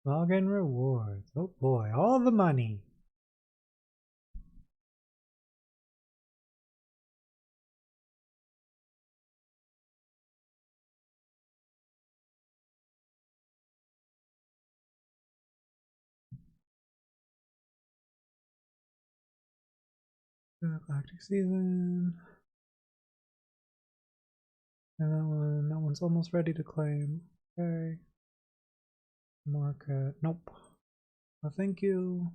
Login rewards. Oh boy, all the money. Galactic season. And that one's almost ready to claim. Okay. Market. Nope. No, thank you.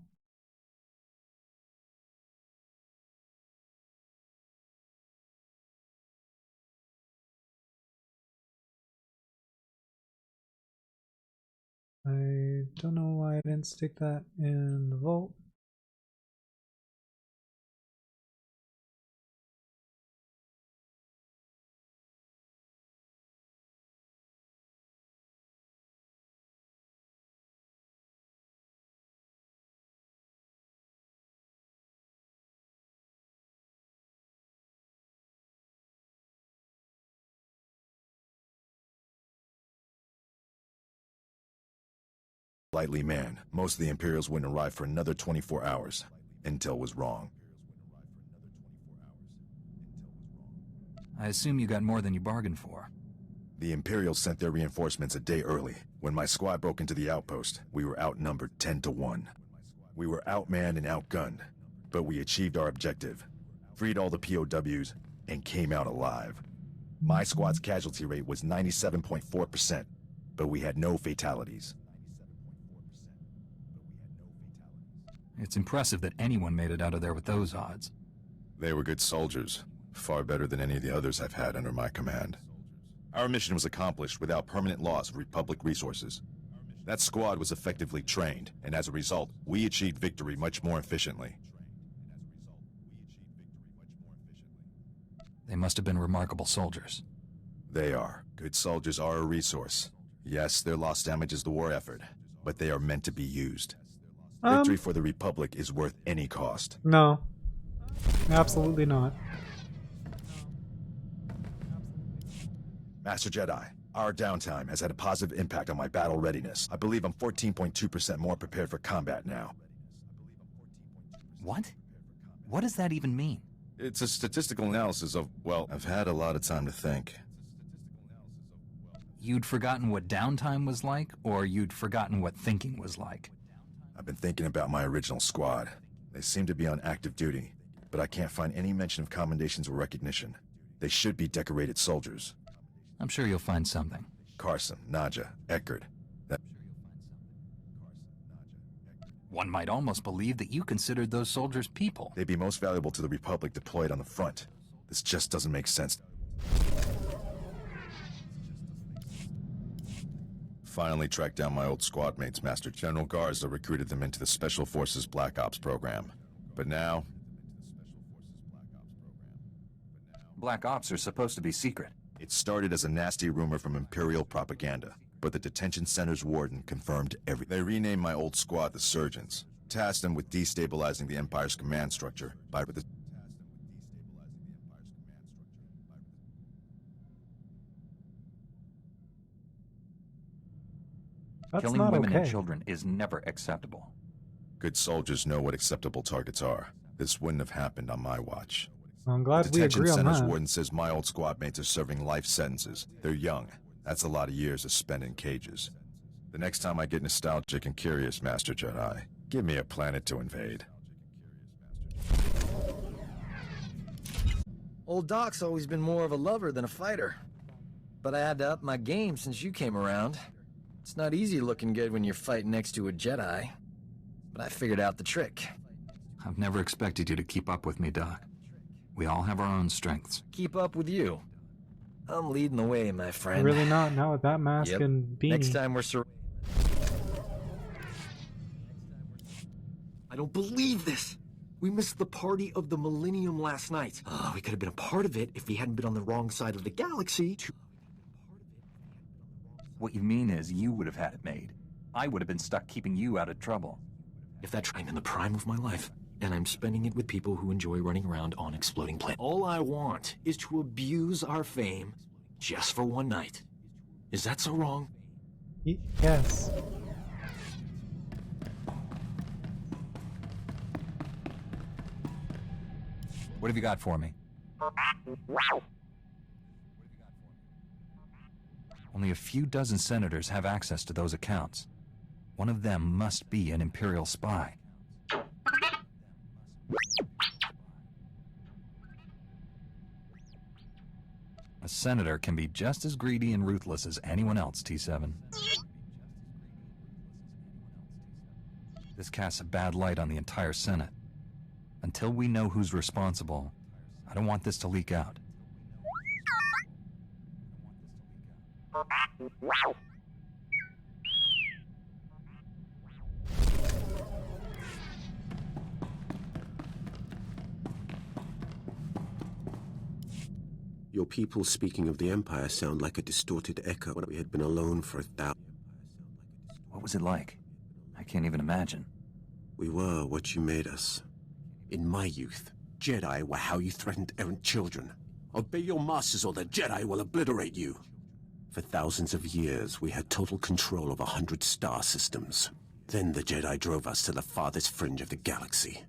I don't know why I didn't stick that in the vault. Lightly manned. Most of the Imperials wouldn't arrive for another 24 hours. Intel was wrong. I assume you got more than you bargained for. The Imperials sent their reinforcements a day early. When my squad broke into the outpost, we were outnumbered 10 to 1. We were outmanned and outgunned, but we achieved our objective. Freed all the POWs, and came out alive. My squad's casualty rate was 97.4%, but we had no fatalities. It's impressive that anyone made it out of there with those odds. They were good soldiers, far better than any of the others I've had under my command. Our mission was accomplished without permanent loss of Republic resources. That squad was effectively trained, and as a result, we achieved victory much more efficiently. They must have been remarkable soldiers. They are. Good soldiers are a resource. Yes, their loss damages the war effort, but they are meant to be used. Victory for the Republic is worth any cost. No. Absolutely not. Master Jedi, our downtime has had a positive impact on my battle readiness. I believe I'm 14.2% more prepared for combat now. What? What does that even mean? It's a statistical analysis of, well, I've had a lot of time to think. You'd forgotten what downtime was like, or you'd forgotten what thinking was like? I've been thinking about my original squad. They seem to be on active duty, but I can't find any mention of commendations or recognition. They should be decorated soldiers. I'm sure you'll find something. Carson, Naja, Eckerd. One might almost believe that you considered those soldiers people. They'd be most valuable to the Republic deployed on the front. This just doesn't make sense. Finally tracked down my old squad mates. Master General Garza recruited them into the Special Forces Black Ops program. But now... Black Ops are supposed to be secret. It started as a nasty rumor from Imperial propaganda, but the detention center's warden confirmed everything. They renamed my old squad the Surgeons, tasked them with destabilizing the Empire's command structure by the... That's Killing not women okay. and children is never acceptable. Good soldiers know what acceptable targets are. This wouldn't have happened on my watch. I'm glad The we detention agree on center's that. warden says my old squad mates are serving life sentences. They're young. That's a lot of years to spend in cages. The next time I get nostalgic and curious, Master Jedi, give me a planet to invade. Old Doc's always been more of a lover than a fighter. But I had to up my game since you came around. It's not easy looking good when you're fighting next to a Jedi. But I figured out the trick. I've never expected you to keep up with me, Doc. We all have our own strengths. Keep up with you. I'm leading the way, my friend. Really not, now with that mask Yep. and beanie. Next time we're I don't believe this! We missed the party of the Millennium last night. We could have been a part of it if we hadn't been on the wrong side of the galaxy. What you mean is you would have had it made. I would have been stuck keeping you out of trouble. If that I'm in the prime of my life, and I'm spending it with people who enjoy running around on exploding planets. All I want is to abuse our fame just for one night. Is that so wrong? Yes. What have you got for me? Only a few dozen senators have access to those accounts. One of them must be an Imperial spy. A senator can be just as greedy and ruthless as anyone else, T7. This casts a bad light on the entire Senate. Until we know who's responsible, I don't want this to leak out. Your people speaking of the Empire sound like a distorted echo when we had been alone for 1,000. What was it like? I can't even imagine. We were what you made us. In my youth, Jedi were how you threatened errant children. Obey your masters or the Jedi will obliterate you. For thousands of years, we had total control of 100 star systems. Then the Jedi drove us to the farthest fringe of the galaxy.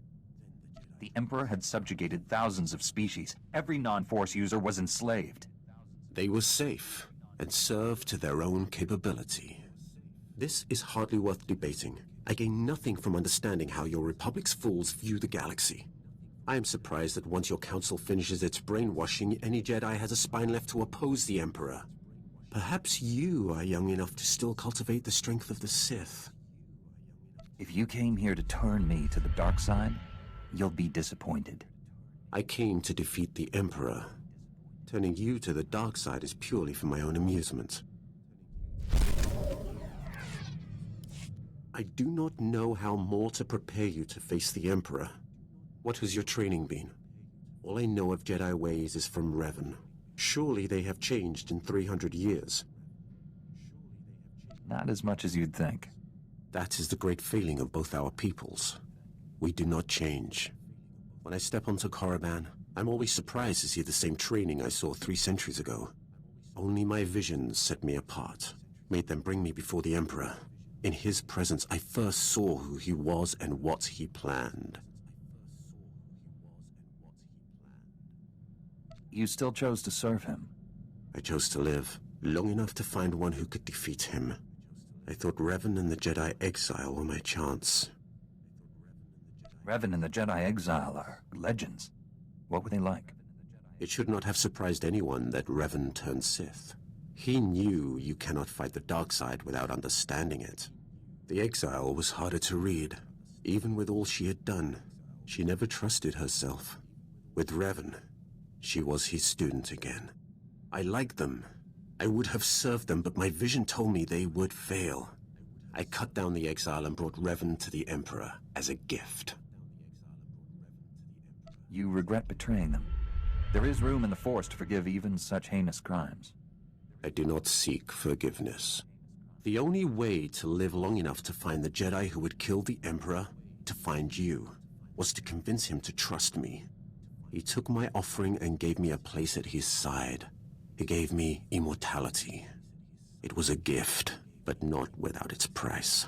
The Emperor had subjugated thousands of species. Every non-Force user was enslaved. They were safe and served to their own capability. This is hardly worth debating. I gain nothing from understanding how your Republic's fools view the galaxy. I am surprised that once your council finishes its brainwashing, any Jedi has a spine left to oppose the Emperor. Perhaps you are young enough to still cultivate the strength of the Sith. If you came here to turn me to the dark side, you'll be disappointed. I came to defeat the Emperor. Turning you to the dark side is purely for my own amusement. I do not know how more to prepare you to face the Emperor. What has your training been? All I know of Jedi ways is from Revan. Surely they have changed in 300 years. Not as much as you'd think. That is the great failing of both our peoples. We do not change. When I step onto Korriban, I'm always surprised to see the same training I saw 3 centuries ago. Only my visions set me apart, made them bring me before the Emperor. In his presence, I first saw who he was and what he planned. You still chose to serve him. I chose to live, long enough to find one who could defeat him. I thought Revan and the Jedi exile were my chance. Revan and the Jedi Exile are legends. What were they like? It should not have surprised anyone that Revan turned Sith. He knew you cannot fight the dark side without understanding it. The exile was harder to read. Even with all she had done, she never trusted herself. With Revan, she was his student again. I liked them. I would have served them, but my vision told me they would fail. I cut down the exile and brought Revan to the Emperor as a gift. You regret betraying them. There is room in the Force to forgive even such heinous crimes. I do not seek forgiveness. The only way to live long enough to find the Jedi who would kill the Emperor, to find you, was to convince him to trust me. He took my offering and gave me a place at his side. He gave me immortality. It was a gift, but not without its price.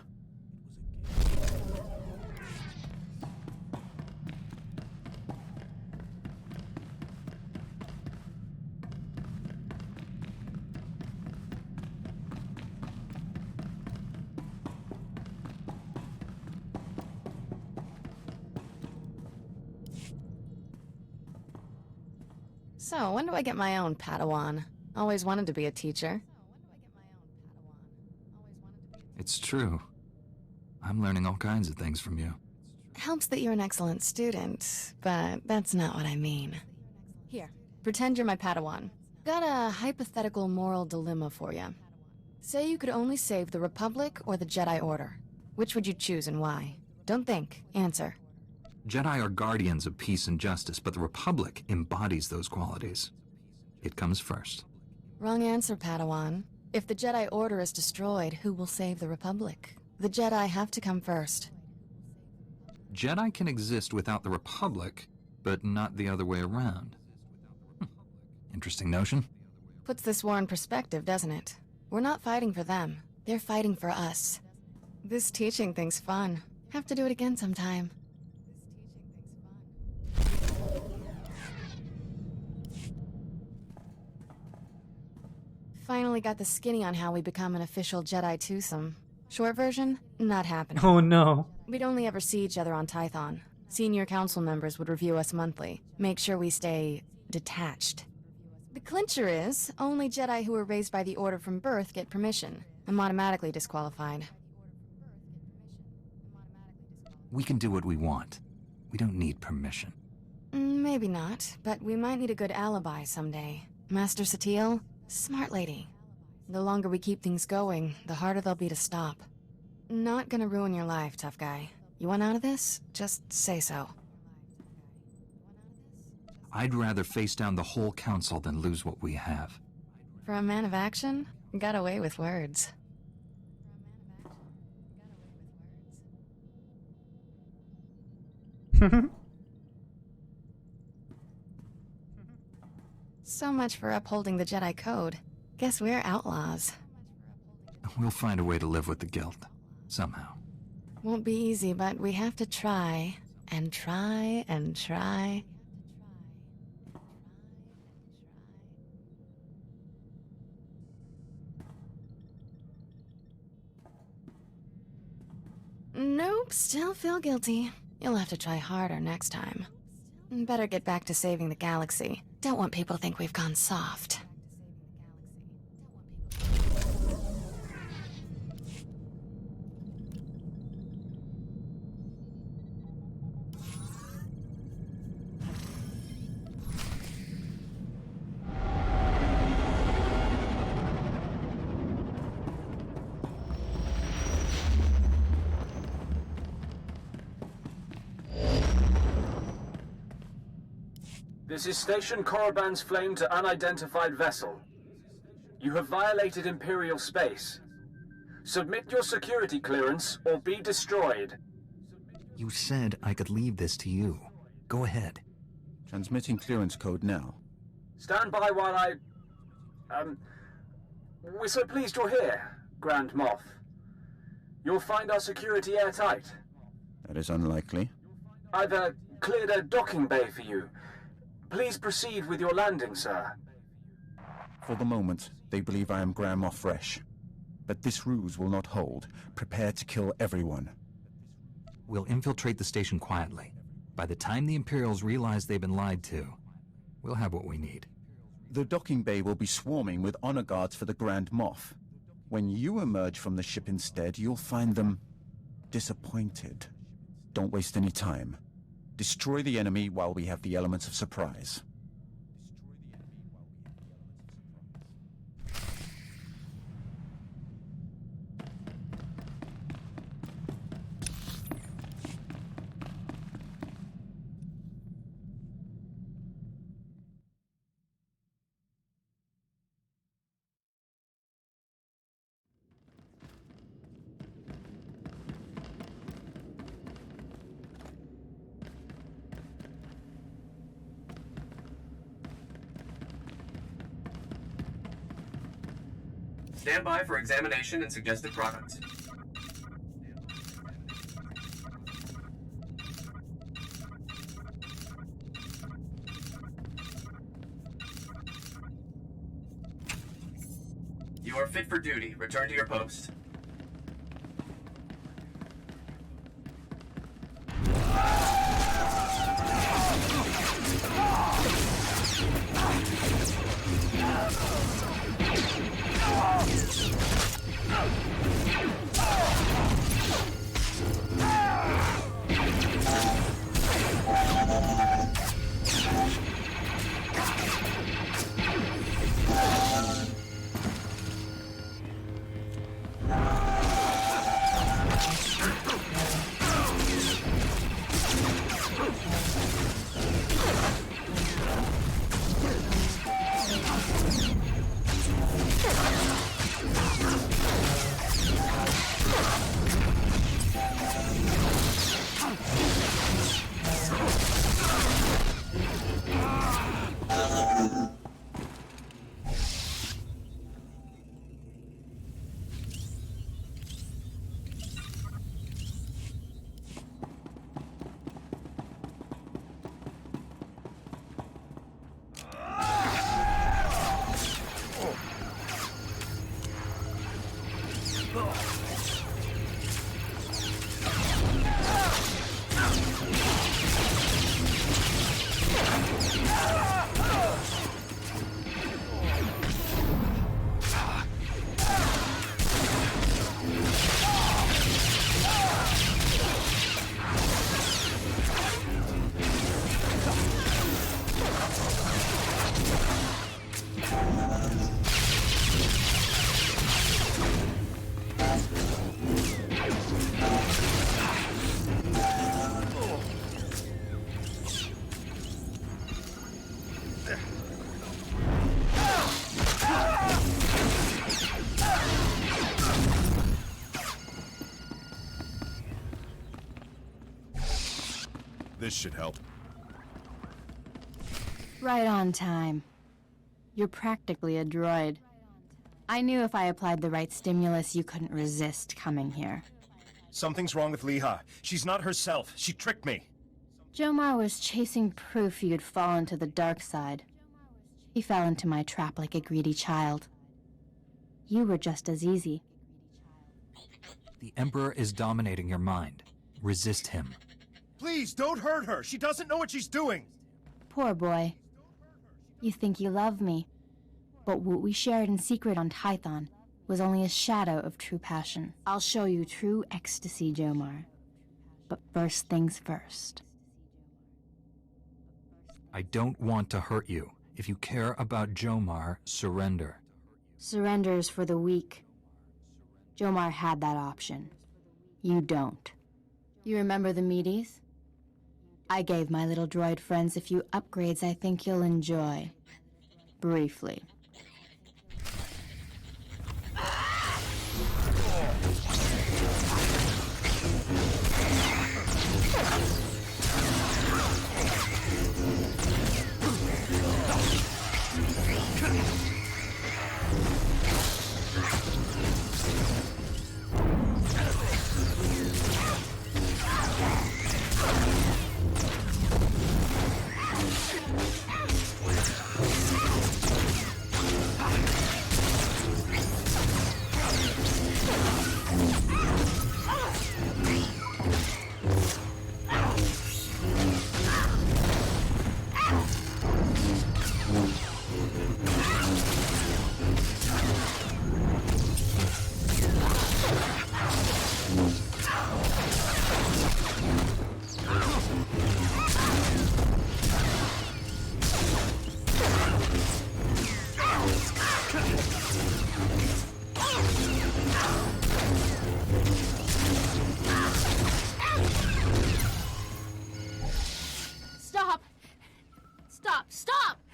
So, when do I get my own Padawan? Always wanted to be a teacher. It's true. I'm learning all kinds of things from you. Helps that you're an excellent student, but that's not what I mean. Here, pretend you're my Padawan. Got a hypothetical moral dilemma for you. Say you could only save the Republic or the Jedi Order. Which would you choose and why? Don't think, answer. Jedi are guardians of peace and justice, but the Republic embodies those qualities. It comes first. Wrong answer, Padawan. If the Jedi Order is destroyed, who will save the Republic? The Jedi have to come first. Jedi can exist without the Republic, but not the other way around. Interesting notion. Puts this war in perspective, doesn't it? We're not fighting for them. They're fighting for us. This teaching thing's fun. Have to do it again sometime. Finally got the skinny on how we become an official Jedi twosome. Short version? Not happening. Oh no. We'd only ever see each other on Tython. Senior council members would review us monthly, make sure we stay detached. The clincher is, only Jedi who were raised by the Order from birth get permission. I'm automatically disqualified. We can do what we want. We don't need permission. Maybe not, but we might need a good alibi someday. Master Satele, smart lady. The longer we keep things going, the harder they'll be to stop. Not gonna ruin your life, tough guy. You want out of this? Just say so. I'd rather face down the whole council than lose what we have. For a man of action, got away with words. So much for upholding the Jedi Code. Guess we're outlaws. We'll find a way to live with the guilt. Somehow. Won't be easy, but we have to try, and try, and try. Nope, still feel guilty. You'll have to try harder next time. Better get back to saving the galaxy. Don't want people to think we've gone soft. This is Station Korriban's flame to unidentified vessel. You have violated Imperial space. Submit your security clearance or be destroyed. You said I could leave this to you. Go ahead. Transmitting clearance code now. Stand by while I... We're so pleased you're here, Grand Moff. You'll find our security airtight. That is unlikely. I've cleared a docking bay for you. Please proceed with your landing, sir. For the moment, they believe I am Grand Moff Fresh. But this ruse will not hold. Prepare to kill everyone. We'll infiltrate the station quietly. By the time the Imperials realize they've been lied to, we'll have what we need. The docking bay will be swarming with honor guards for the Grand Moff. When you emerge from the ship instead, you'll find them disappointed. Don't waste any time. Destroy the enemy while we have the elements of surprise. Stand by for examination and suggested products. You are fit for duty. Return to your post. This should help. Right on time. You're practically a droid. I knew if I applied the right stimulus, you couldn't resist coming here. Something's wrong with Leha. She's not herself. She tricked me. Jomar was chasing proof you'd fallen to the dark side. He fell into my trap like a greedy child. You were just as easy. The Emperor is dominating your mind. Resist him. Please, don't hurt her. She doesn't know what she's doing. Poor boy. You think you love me, but what we shared in secret on Tython was only a shadow of true passion. I'll show you true ecstasy, Jomar. But first things first. I don't want to hurt you. If you care about Jomar, surrender. Surrender's for the weak. Jomar had that option. You don't. You remember the meaties? I gave my little droid friends a few upgrades I think you'll enjoy. Briefly.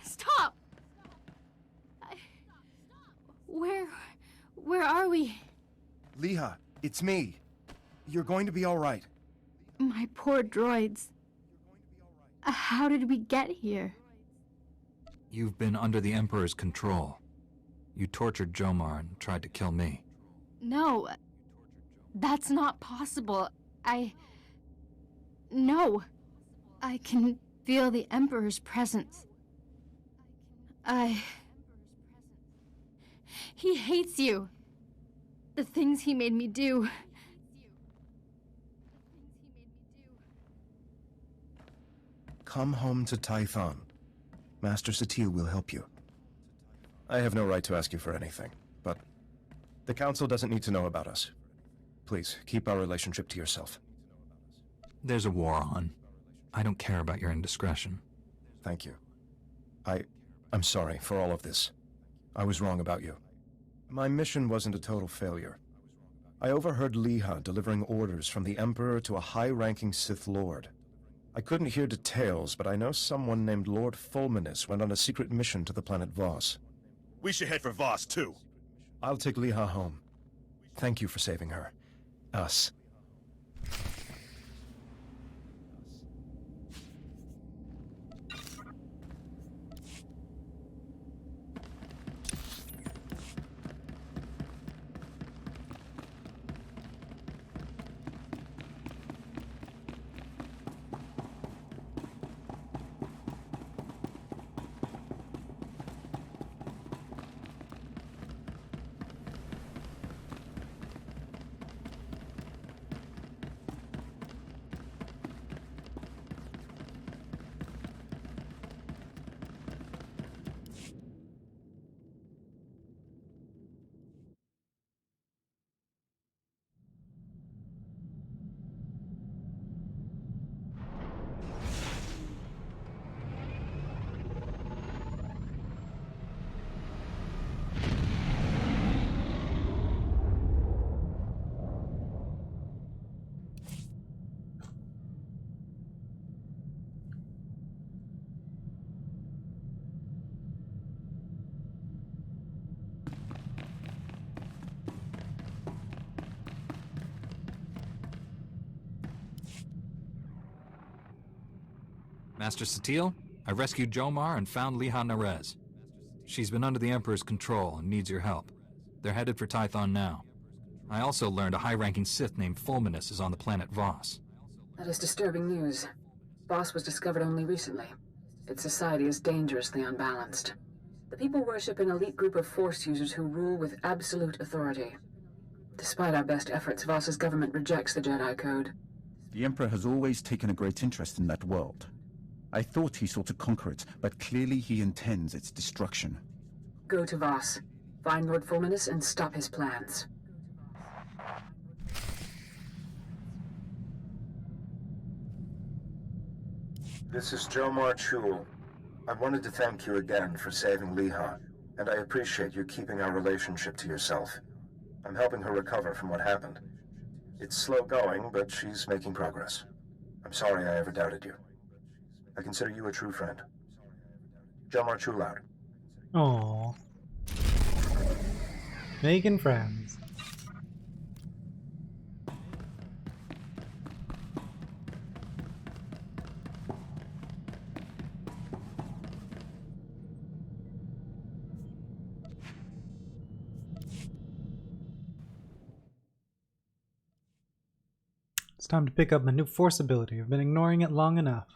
Stop! Where are we? Leha, it's me. You're going to be all right. My poor droids. How did we get here? You've been under the Emperor's control. You tortured Jomar and tried to kill me. No. That's not possible. No. I can feel the Emperor's presence. He hates you. The things he made me do. Come home to Typhon. Master Satil will help you. I have no right to ask you for anything, but the Council doesn't need to know about us. Please, keep our relationship to yourself. There's a war on. I don't care about your indiscretion. Thank you. I'm sorry for all of this. I was wrong about you. My mission wasn't a total failure. I overheard Leha delivering orders from the Emperor to a high-ranking Sith Lord. I couldn't hear details, but I know someone named Lord Fulminus went on a secret mission to the planet Voss. We should head for Voss, too. I'll take Leha home. Thank you for saving her. Us. Master Satil, I rescued Jomar and found Liha Nerez. She's been under the Emperor's control and needs your help. They're headed for Tython now. I also learned a high-ranking Sith named Fulminus is on the planet Voss. That is disturbing news. Voss was discovered only recently. Its society is dangerously unbalanced. The people worship an elite group of Force users who rule with absolute authority. Despite our best efforts, Voss's government rejects the Jedi Code. The Emperor has always taken a great interest in that world. I thought he sought to conquer it, but clearly he intends its destruction. Go to Voss, find Lord Fulminus, and stop his plans. This is Jomar Chul. I wanted to thank you again for saving Liha, and I appreciate you keeping our relationship to yourself. I'm helping her recover from what happened. It's slow going, but she's making progress. I'm sorry I ever doubted you. I consider you a true friend. Jomar Chul out. Aww. Making friends. It's time to pick up my new Force ability. I've been ignoring it long enough.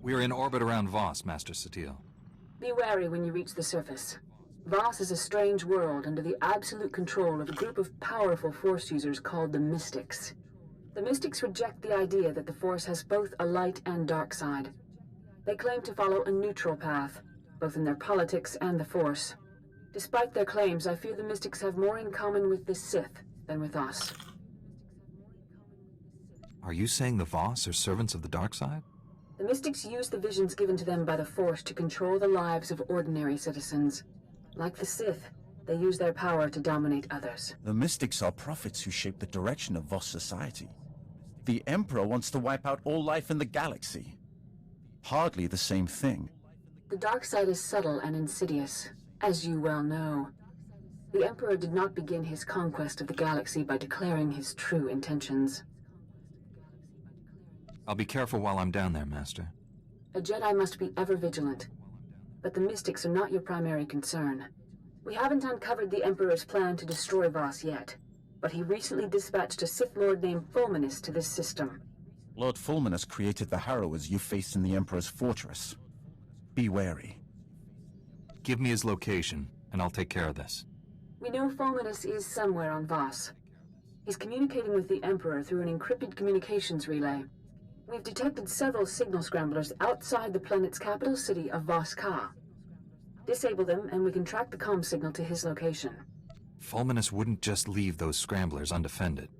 We're in orbit around Voss, Master Satil. Be wary when you reach the surface. Voss is a strange world under the absolute control of a group of powerful Force users called the Mystics. The Mystics reject the idea that the Force has both a light and dark side. They claim to follow a neutral path, both in their politics and the Force. Despite their claims, I fear the Mystics have more in common with the Sith than with us. Are you saying the Voss are servants of the dark side? The Mystics use the visions given to them by the Force to control the lives of ordinary citizens. Like the Sith, they use their power to dominate others. The Mystics are prophets who shape the direction of Voss society. The Emperor wants to wipe out all life in the galaxy. Hardly the same thing. The dark side is subtle and insidious, as you well know. The Emperor did not begin his conquest of the galaxy by declaring his true intentions. I'll be careful while I'm down there, Master. A Jedi must be ever vigilant. But the Mystics are not your primary concern. We haven't uncovered the Emperor's plan to destroy Voss yet, but he recently dispatched a Sith Lord named Fulminus to this system. Lord Fulminus created the Harrowers you faced in the Emperor's fortress. Be wary. Give me his location, and I'll take care of this. We know Fulminus is somewhere on Voss. He's communicating with the Emperor through an encrypted communications relay. We've detected several signal scramblers outside the planet's capital city of Voss Ka. Disable them, and we can track the comm signal to his location. Fulminus wouldn't just leave those scramblers undefended.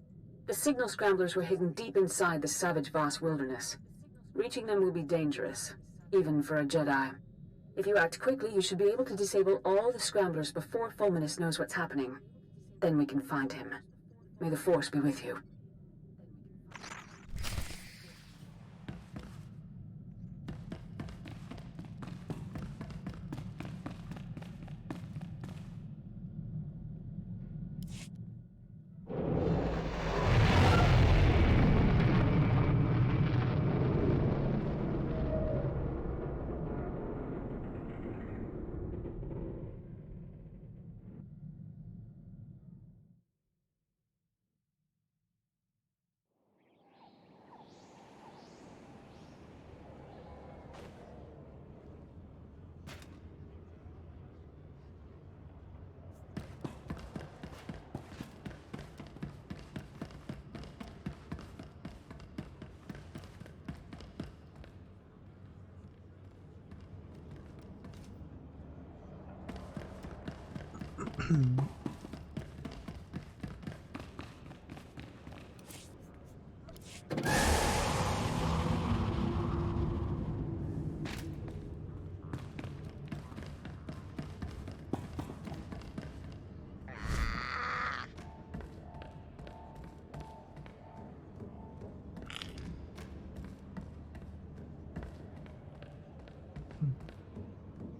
The signal scramblers were hidden deep inside the savage Voss wilderness. Reaching them will be dangerous, even for a Jedi. If you act quickly, you should be able to disable all the scramblers before Fulminus knows what's happening. Then we can find him. May the Force be with you.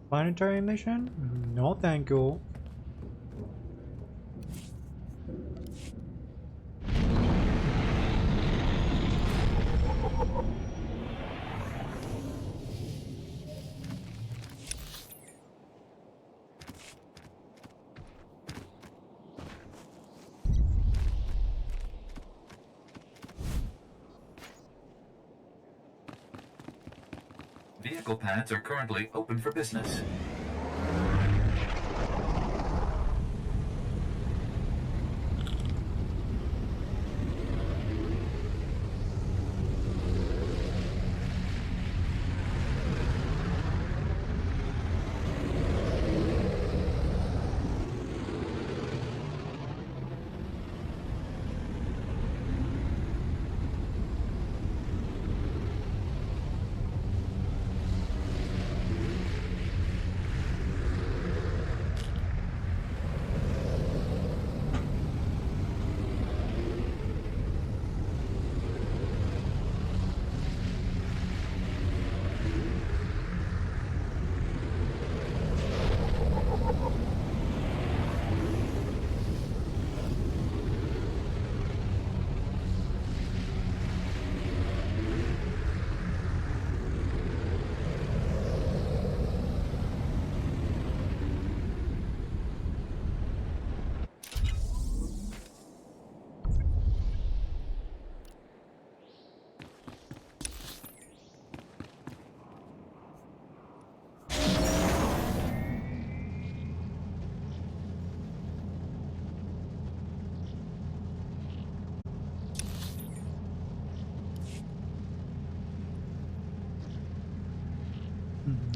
Planetary mission? No, thank you. Vehicle pads are currently open for business.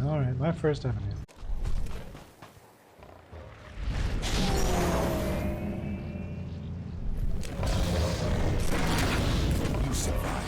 Alright, my first enemy. You survive.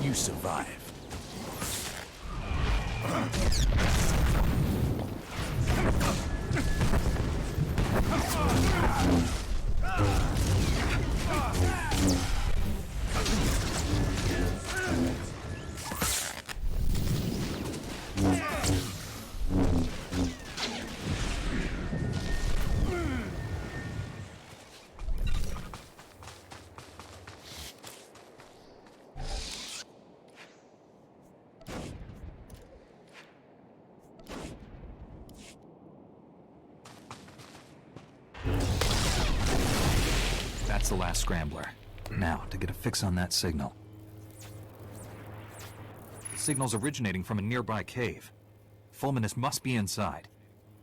You survive. That's the last scrambler. Now, to get a fix on that signal. The signal's originating from a nearby cave. Fulminus must be inside.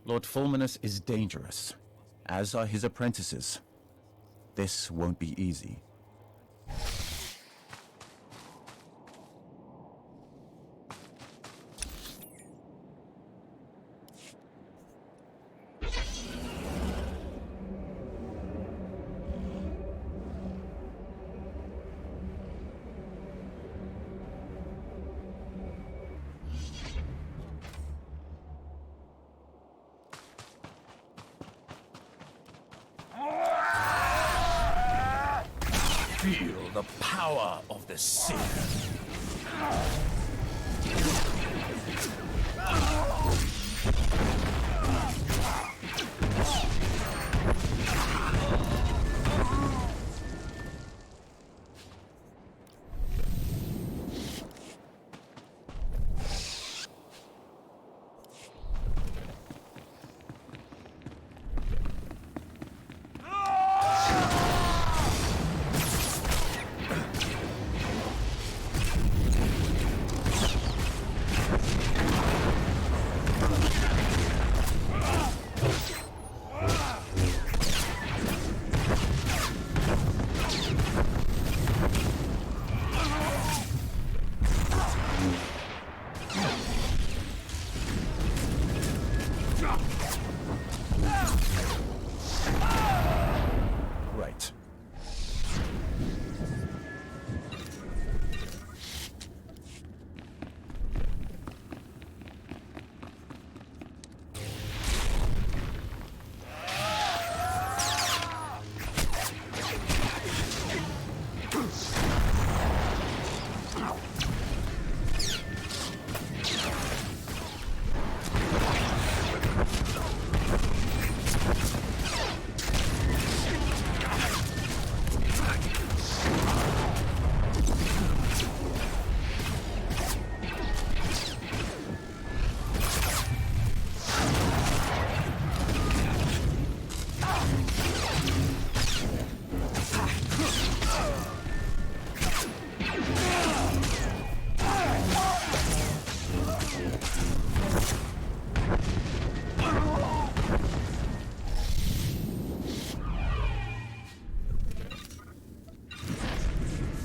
Lord Fulminus is dangerous, as are his apprentices. This won't be easy. Feel the power of the Sith. Right.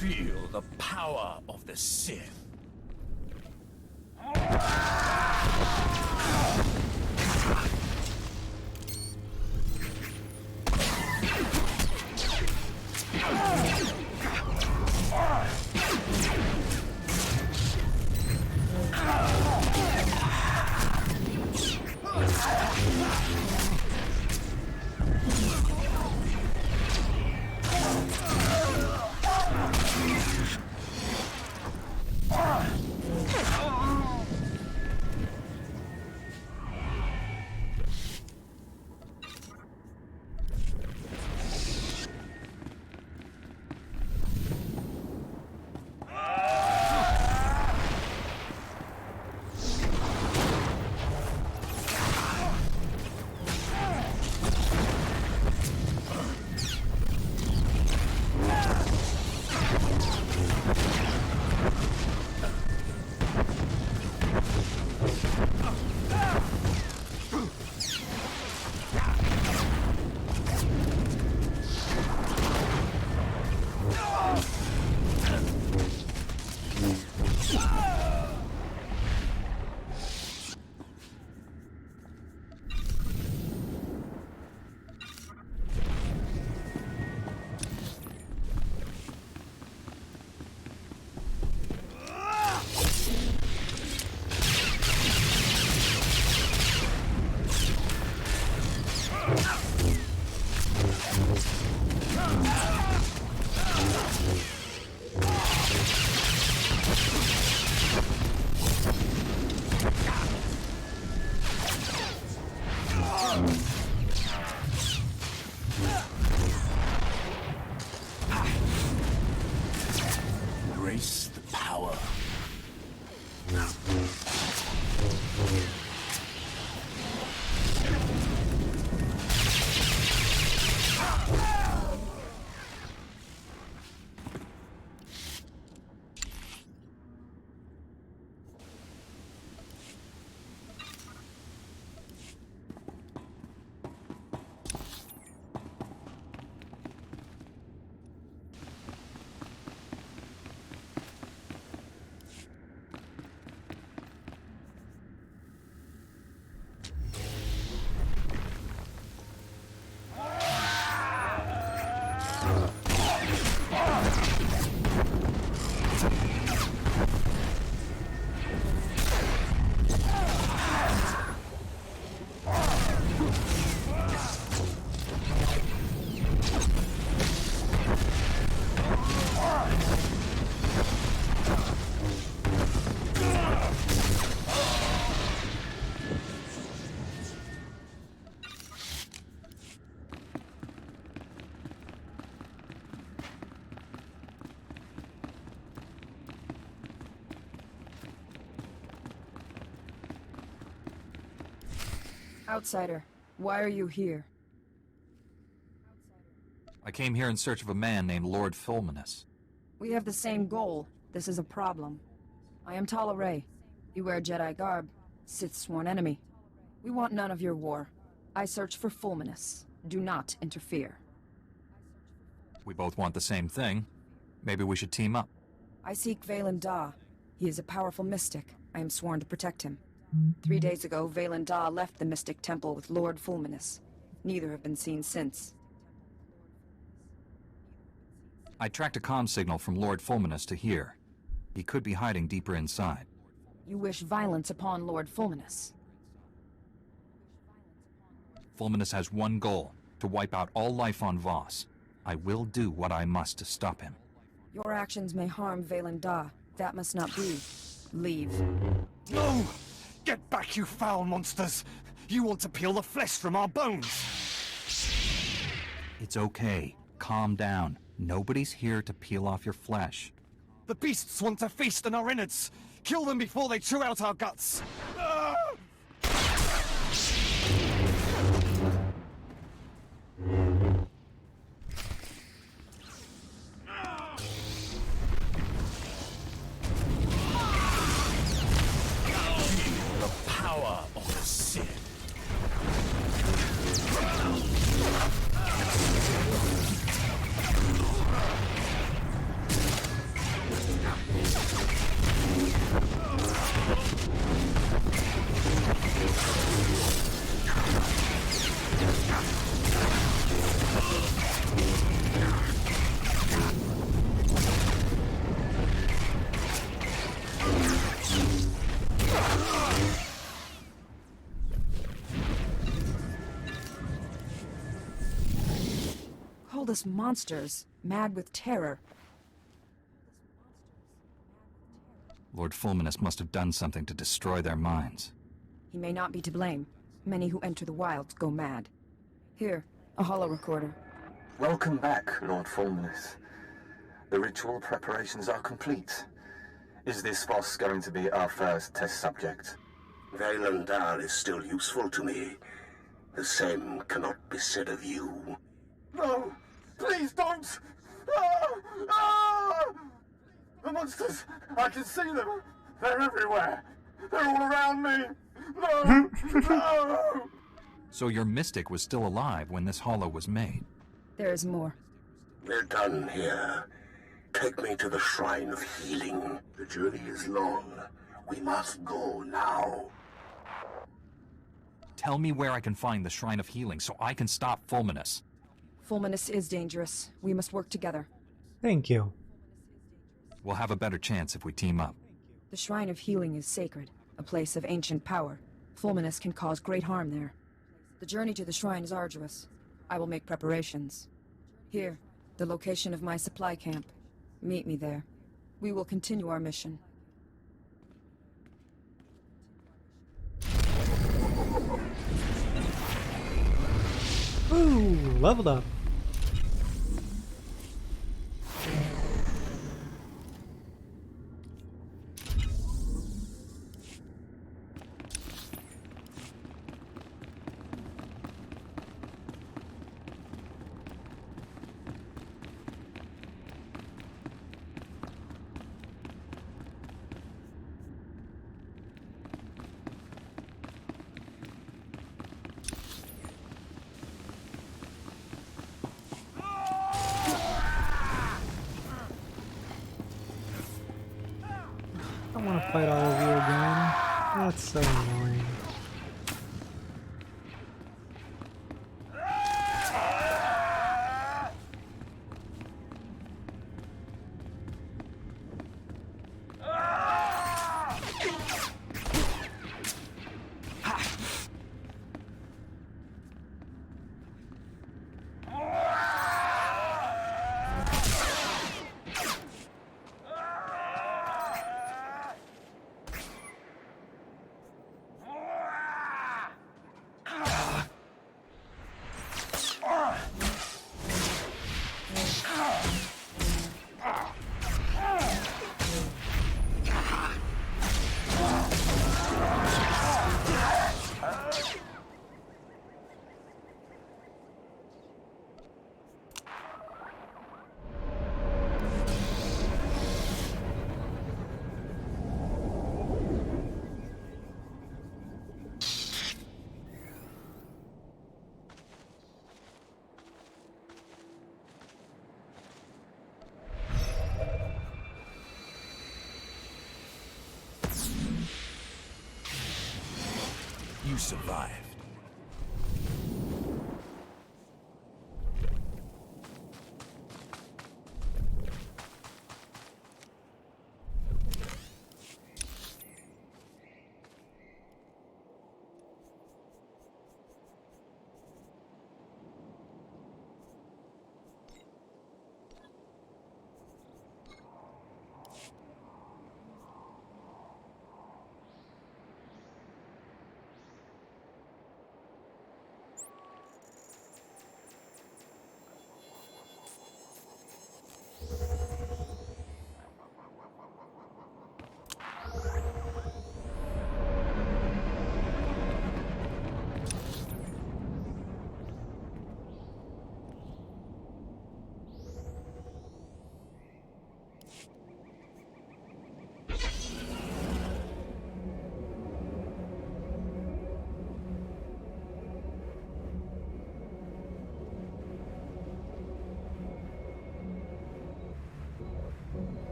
Feel the power of the Sith. the power. Outsider, why are you here? I came here in search of a man named Lord Fulminus. We have the same goal. This is a problem. I am Tala Ray. You wear Jedi garb. Sith's sworn enemy. We want none of your war. I search for Fulminus. Do not interfere. We both want the same thing. Maybe we should team up. I seek Valen Da. He is a powerful mystic. I am sworn to protect him. 3 days ago, Valen Da left the Mystic Temple with Lord Fulminus. Neither have been seen since. I tracked a comm signal from Lord Fulminus to here. He could be hiding deeper inside. You wish violence upon Lord Fulminus. Fulminus has one goal, to wipe out all life on Voss. I will do what I must to stop him. Your actions may harm Valen Da. That must not be. Leave. No! Get back, you foul monsters! You want to peel the flesh from our bones! It's okay. Calm down. Nobody's here to peel off your flesh. The beasts want to feast on our innards! Kill them before they chew out our guts! Ah! Power of the Sith. Call us monsters, mad with terror. Lord Fulminus must have done something to destroy their minds. He may not be to blame. Many who enter the wilds go mad. Here, a holo recorder. Welcome back, Lord Fulminus. The ritual preparations are complete. Is this Voss going to be our first test subject? Valen Da is still useful to me. The same cannot be said of you. No! Please don't! Ah! Ah! The monsters! I can see them! They're everywhere! They're all around me! No! No! So your mystic was still alive when this holo was made? There is more. We're done here. Take me to the Shrine of Healing. The journey is long. We must go now. Tell me where I can find the Shrine of Healing so I can stop Fulminus. Fulminus is dangerous. We must work together. Thank you. We'll have a better chance if we team up. The Shrine of Healing is sacred, a place of ancient power. Fulminus can cause great harm there. The journey to the shrine is arduous. I will make preparations. Here, the location of my supply camp. Meet me there. We will continue our mission. Ooh, leveled up. I don't want to fight all of you again. That's so annoying. You survived.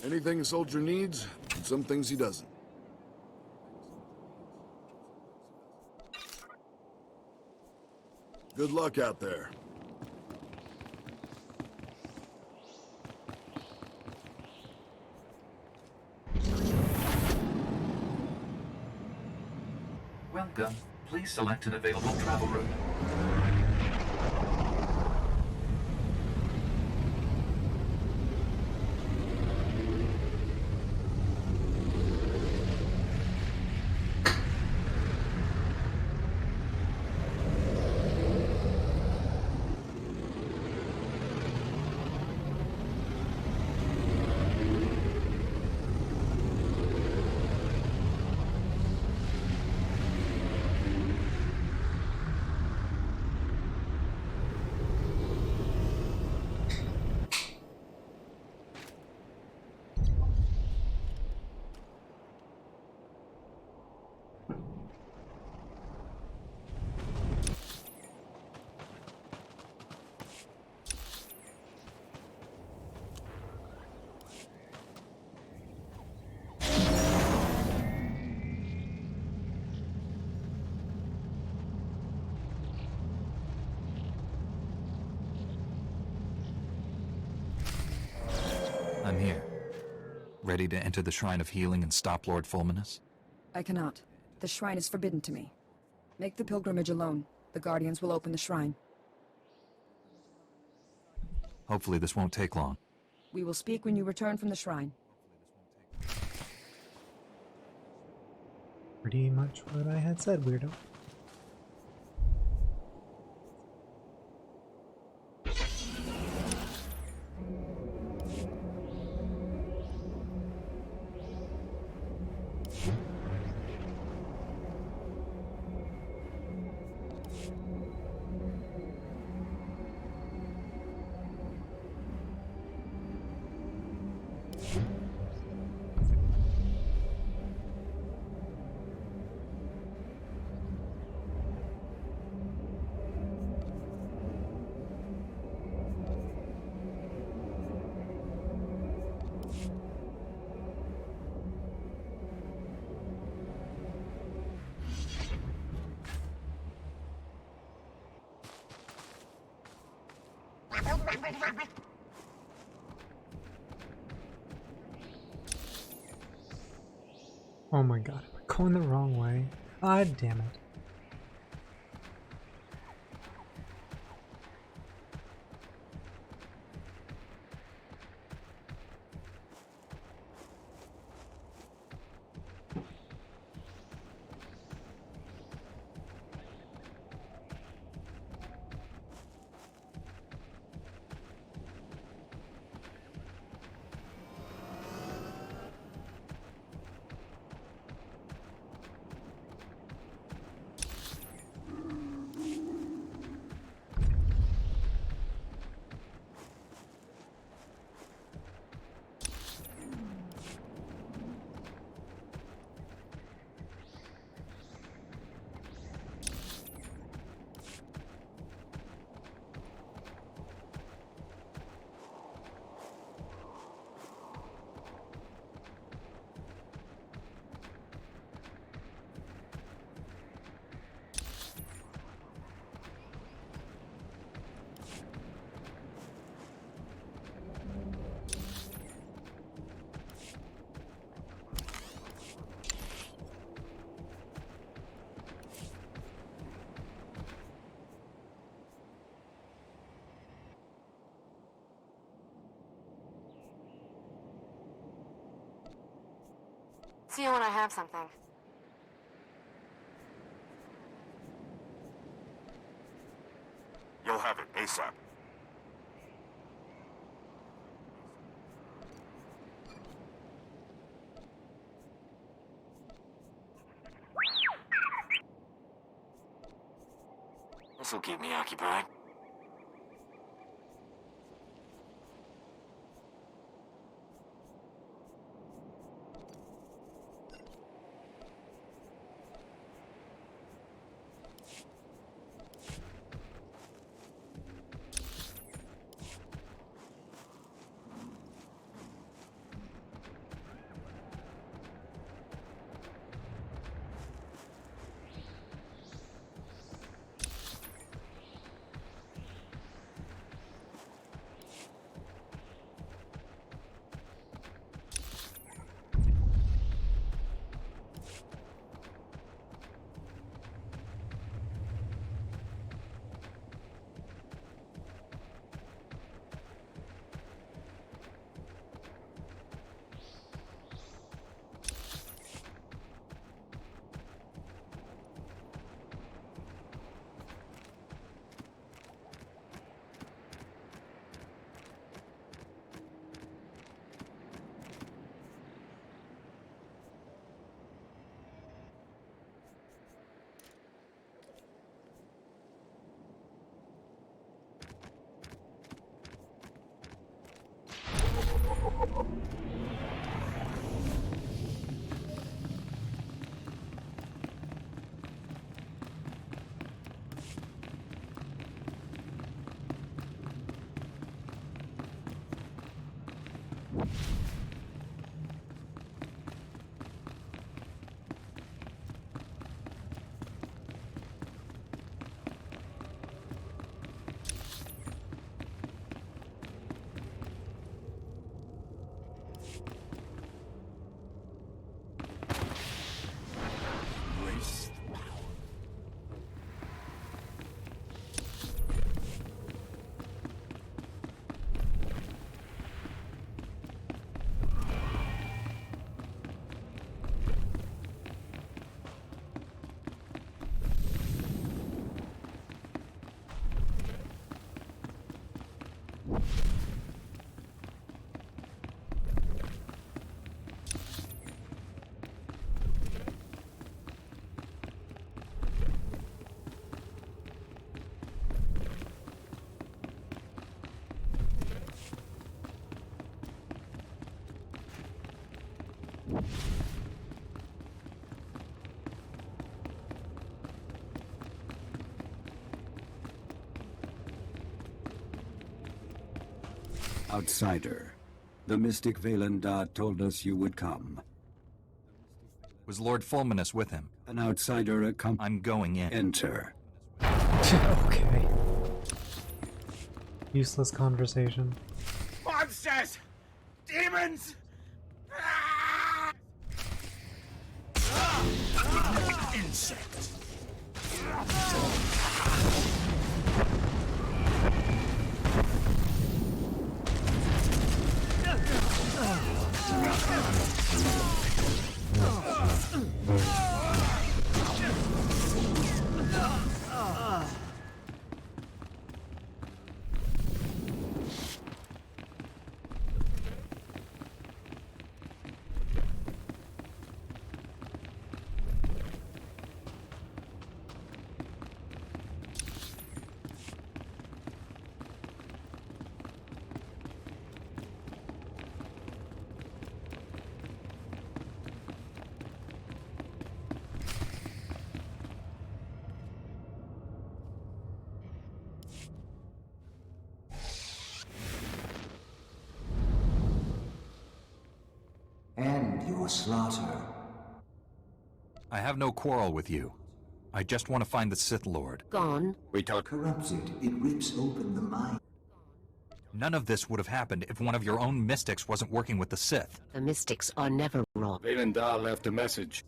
Anything a soldier needs, and some things he doesn't. Good luck out there. Welcome. Please select an available travel route. Ready to enter the Shrine of Healing and stop Lord Fulminus? I cannot. The shrine is forbidden to me. Make the pilgrimage alone. The Guardians will open the shrine. Hopefully this won't take long. We will speak when you return from the shrine. Pretty much what I had said, weirdo. Oh my god, am I going the wrong way? God damn it. See you when I have something. You'll have it ASAP. This'll keep me occupied. Outsider. The mystic Vaylendar told us you would come. Was Lord Fulminus with him? An outsider I'm going in. Enter. Okay. Useless conversation. Monsters! Demons! Insect. And your slaughter. I have no quarrel with you. I just want to find the Sith Lord. Gone. We talk. Corrupted. It rips open the mind. None of this would have happened if one of your own mystics wasn't working with the Sith. The mystics are never wrong. Vaylendar left a message.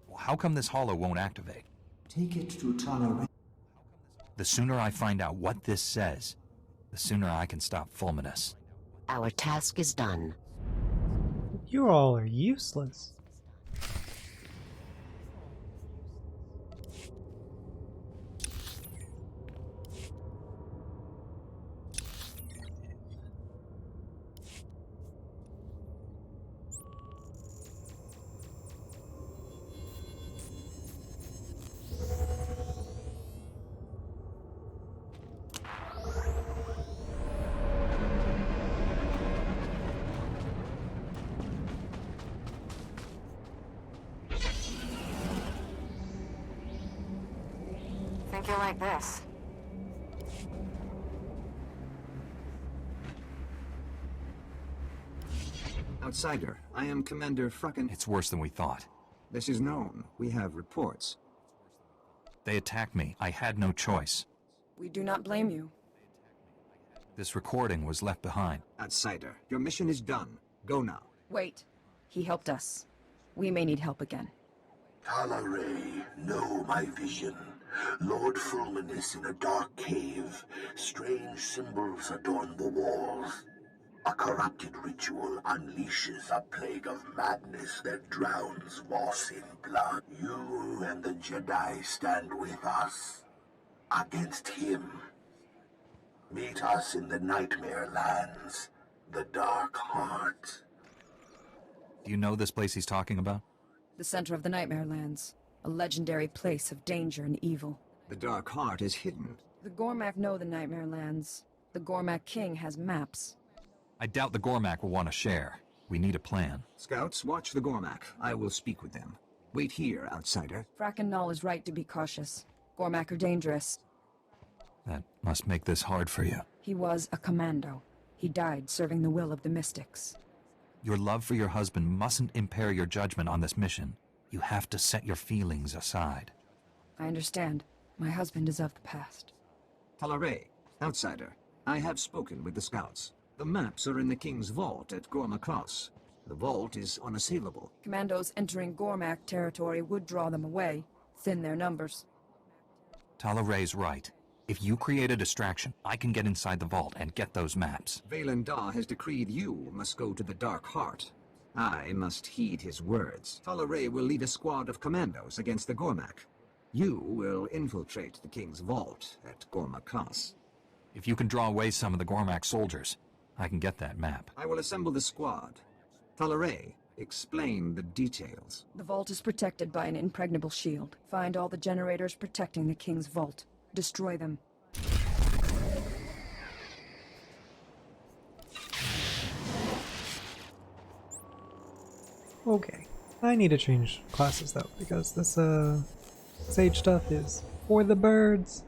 Well, how come this hollow won't activate? Take it to tolerate. The sooner I find out what this says, the sooner I can stop Fulminus. Our task is done. You all are useless. Think you like this? Outsider, I am Commander Frucken. It's worse than we thought. This is known. We have reports. They attacked me. I had no choice. We do not blame you. This recording was left behind. Outsider, your mission is done. Go now. Wait. He helped us. We may need help again. Talaray, know my vision. Lord Fulminus in a dark cave. Strange symbols adorn the walls. A corrupted ritual unleashes a plague of madness that drowns Moss in blood. You and the Jedi stand with us. Against him. Meet us in the Nightmare Lands. The Dark Heart. Do you know this place he's talking about? The center of the Nightmare Lands. A legendary place of danger and evil. The Dark Heart is hidden. The Gormak know the Nightmare Lands. The Gormak King has maps. I doubt the Gormak will want to share. We need a plan. Scouts, watch the Gormak. I will speak with them. Wait here, Outsider. Frackennall is right to be cautious. Gormak are dangerous. That must make this hard for you. He was a commando. He died serving the will of the mystics. Your love for your husband mustn't impair your judgment on this mission. You have to set your feelings aside. I understand. My husband is of the past. Talaray, Outsider, I have spoken with the Scouts. The maps are in the King's vault at Gorma Cross. The vault is unassailable. Commandos entering Gormak territory would draw them away, thin their numbers. Talaray's right. If you create a distraction, I can get inside the vault and get those maps. Vaylendar has decreed you must go to the Dark Heart. I must heed his words. Talaray will lead a squad of commandos against the Gormak. You will infiltrate the King's vault at Gorma Cross. If you can draw away some of the Gormak soldiers, I can get that map. I will assemble the squad. Talaray, explain the details. The vault is protected by an impregnable shield. Find all the generators protecting the King's vault. Destroy them. Okay. I need to change classes though, because this sage stuff is for the birds.